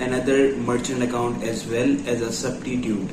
another merchant account as well as a substitute.